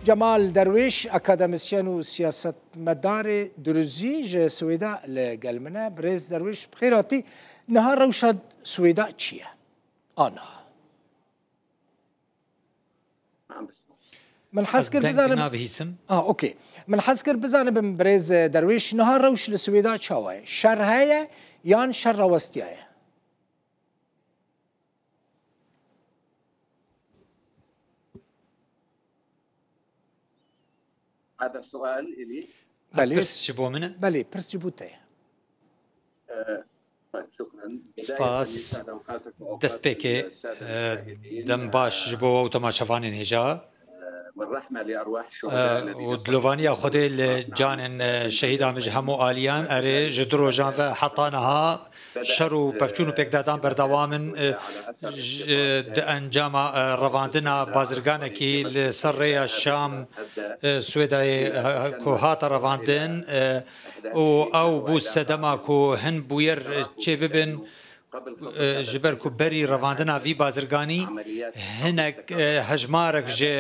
جمال درویش اکادمیسین و سیاستمدار دروزی ج سویدا لگلمنه برز درویش بخیراتی نهار روشد سویدا چیه؟ آنا من حس کرد بزنم اوکی من حس کرد بزنم برز درویش نهار روش لسویدا چاوه شر هایه یان شر وستیه هذا السؤال إلي بله برس جبو منه بله برس جبوته طيب شكرا سپاس دست بيكي دم باش جبو و تماشافانين هجا والرحمة لأرواح الشهداء ودلوفانيا خدي لجان شهيد عمج همو آليان أري جدرو جان حطانها شرو بفچون و پێکدادان بەردەوامن ئەنجام ڕەواندنە بازرگانێکی لەسەر ڕێیە شام سوێدای هاتە ڕەواندن و ئەو بوو سەدەما و هەن بویەر چێ ببن ji ber ku berî revandina vî bazirganî hinek hejmarek ji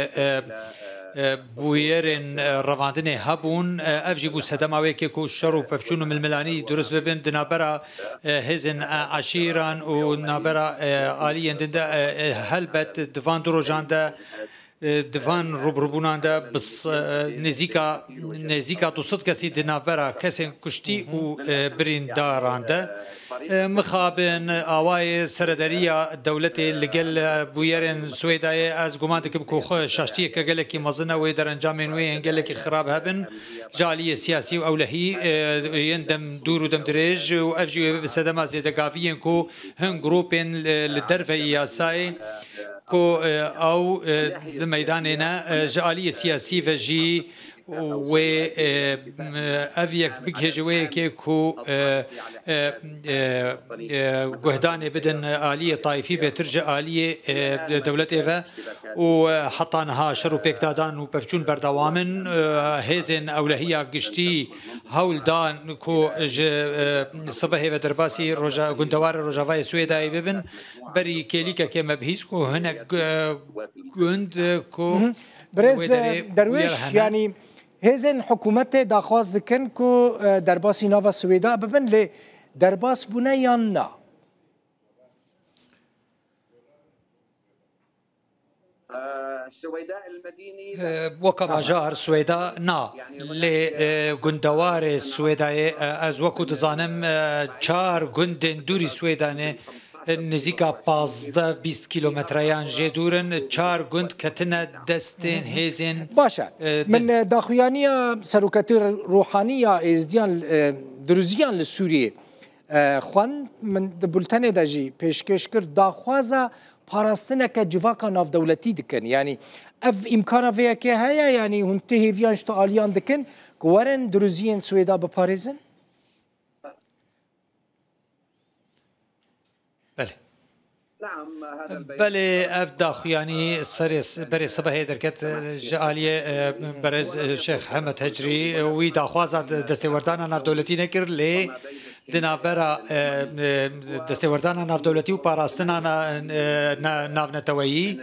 bûyerên revandinê hebûn ev jî bû sedema wêkê ku şer û pevçûn û milmilanî durist bibin di navbera hêzên eşîran û navbera aliyên din de helbet di van du rojan de di van rûbirûbûnan de nêzîka 200 kesî di navbera kesên kuştî û birîndaran de مخابن آوای سردریه دولتی لگل بویرن سویدای از گمان دکم که شاشتی که گله کی مزنه و در انجام نوی انگله کی خراب هبن جالی سیاسی و اولهی یندم دور و دم درج و افجوی به صدمه زیاده قافیین کو هن گروپین لدرفه یاسای کو او میداننا جالی سیاسی و جی و أفيك بجهوية كيكو جهدان بدن آلية طائفية بترجع آلية دولة إيفا وحطانها شرو بيكدادان وبفجون بردوامن هزن أولهية قشتي هول دان كو صباح ودرباسي رجا جندوار رجاوي سويدا ببن بري كيليكا كما بهيس كو هنا جند كو برز درويش يعني هزن حکومت داخواست دکن که درباسی ناو سویدا ببن لی درباس بونه یا نه؟ وكما جار سويدا نا لجندوار سويداي از وكو تزانم چار گندن دوری سويدانه نزیکا 15-20 کیلومتریان جدورن چار گند کتنه دستین هزین باشه من داخویانی سروکتی روحانی ازدیان دروزیان لسوریه خوان من بولتن داجی پیشکش کرد داخوازا پاراستنه که جواکا ناف دولتی دکن یعنی اف امکانا ویا که هیا یعنی هنته هیویانش تو آلیان دکن که ورن دروزیان سویدا بپارزن بله اف داخویانی سریس بری صباحی درکت جالیه برز شیخ حمد هجری وی داخوازا دستوردان ناف دولتی نکر لی دنابرا دستوردان ناف دولتی و پاراستنا ناف نتویی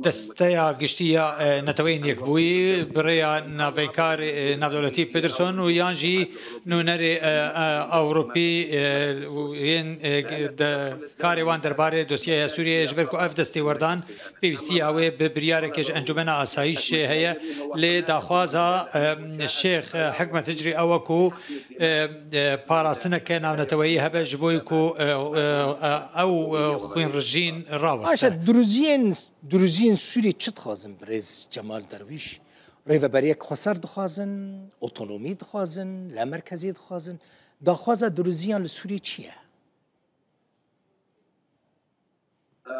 دستیا گشتیا نتوین یک بوی برای ناویکار نافدولتی پدرسون و یانجی نونری اوروپی این کاروان درباره دوسیه سوریه اجبر کو اف دستی وردان پیوستی اوه ببریاره که انجمن آسایش هیا لی داخوازا شیخ حکمت هجری اوه کو پاراستنه که ناو نتویی هبه جبوی کو او خوین رجین راوسته دروزین سوری چه دخوازن برز جمال درویش ریو بریک خسر دخوازن اوتونومی دخوازن لامرکزی دخوازن دخوازا دروزیان لسوری چیه؟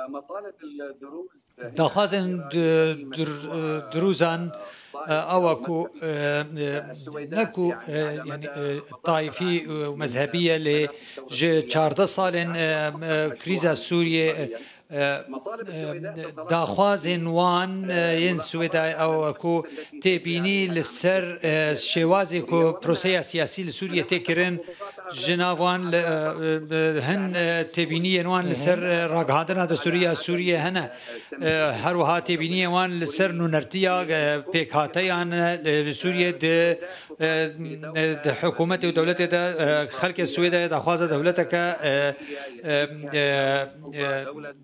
مطالب الدروز دخوازن دروزان أوكو نكو يعني طائفي ومذهبية لج 14 سال كريزا سوريا داخوازن وان ين سويدا او كو تبيني للسر شوازي كو بروسيا سياسي لسوريا تكرن جناوان هن تبینی وان لسر راگهاندنا د سوریه هنه هر وها تبینی وان لسر نونرتیا پیکاتیان لسوریه د حکومت و دولت د خلق سوید د خواز دولت که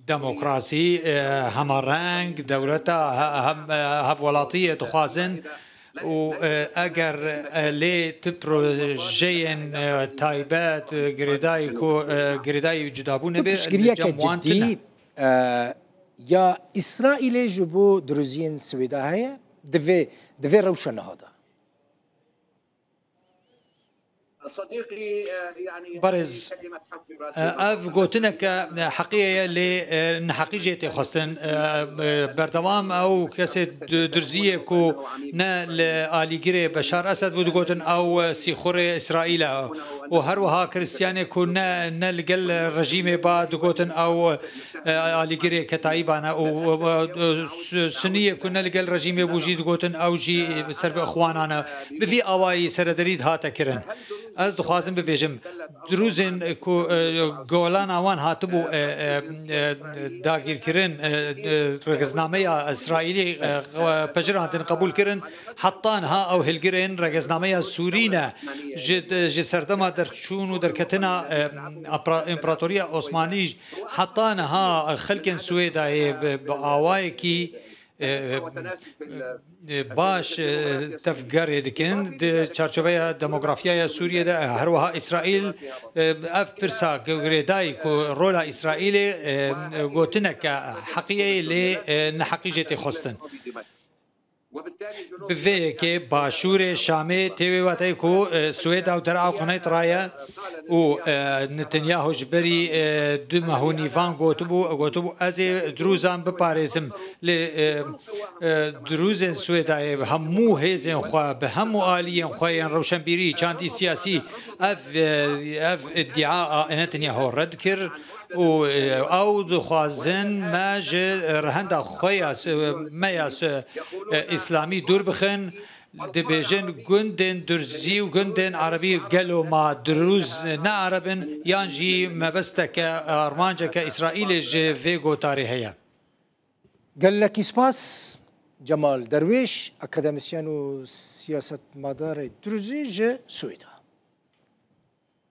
دموکراسی همارنگ دولت هفولاتیه تخوازن و اگر لیت پروژین تایبت گریدای جدابونه به جمعوان تنه یا اسرائیل جبو دروزین سویده هیا دوی روشن هادا برز اف گوتنك حقيقه لنحقيجه خاصن بردوام او كسي درزيه كو نا لاليغري بشار اسد بود گوتن او سيخور اسرائيل وهر وها كريستياني كو نا لقل رجيم بعد گوتن او اليغري كتايبانا او سنيه كنا لقل رجيم بوجيد گوتن او جي سرب اخوانانا بفي اواي سردريد هاتا كرن از دخوازم ببیجم دروزن کو گولان آوان هاتبو داگیر کرن رگزنامه اسرائیلی پجرانتن قبول کرن حطان ها او هلگرن رگزنامه سورینه جد سردما در چون و در کتنا امپراتوریا عثمانی حطان ها خلق سویدا با آوای کی باش تفكر دكن چارچوبه دموغرافيا سوريا ده هر وها اسرائيل اف فرسا غريداي كو رولا اسرائيل گوتنك حقيقي لنحقيجه خستن بفه که باشور شامه تیوی واتای کو سوید او در آقونه ترایا و نتنیاهو جبری دو مهونیفان گوتبو از دروزان بپارزم دروزن سویدای همو هیزن خواه به همو آلین خواه روشنبیری چاندی سیاسی اف ادعاء نتنیاهو رد کر او دخوازن ما رهند خویاس میاس اسلامی دور بخن دبیجن گندن درزی و گندن عربی گلو ما دروز نه عربن یانجی مبسته که ارمانجه که اسرائیل جه ویگو تاریخیه قال لك اسباس جمال درويش اكاديميسيان و سياسة مدار دروزي جه سويدا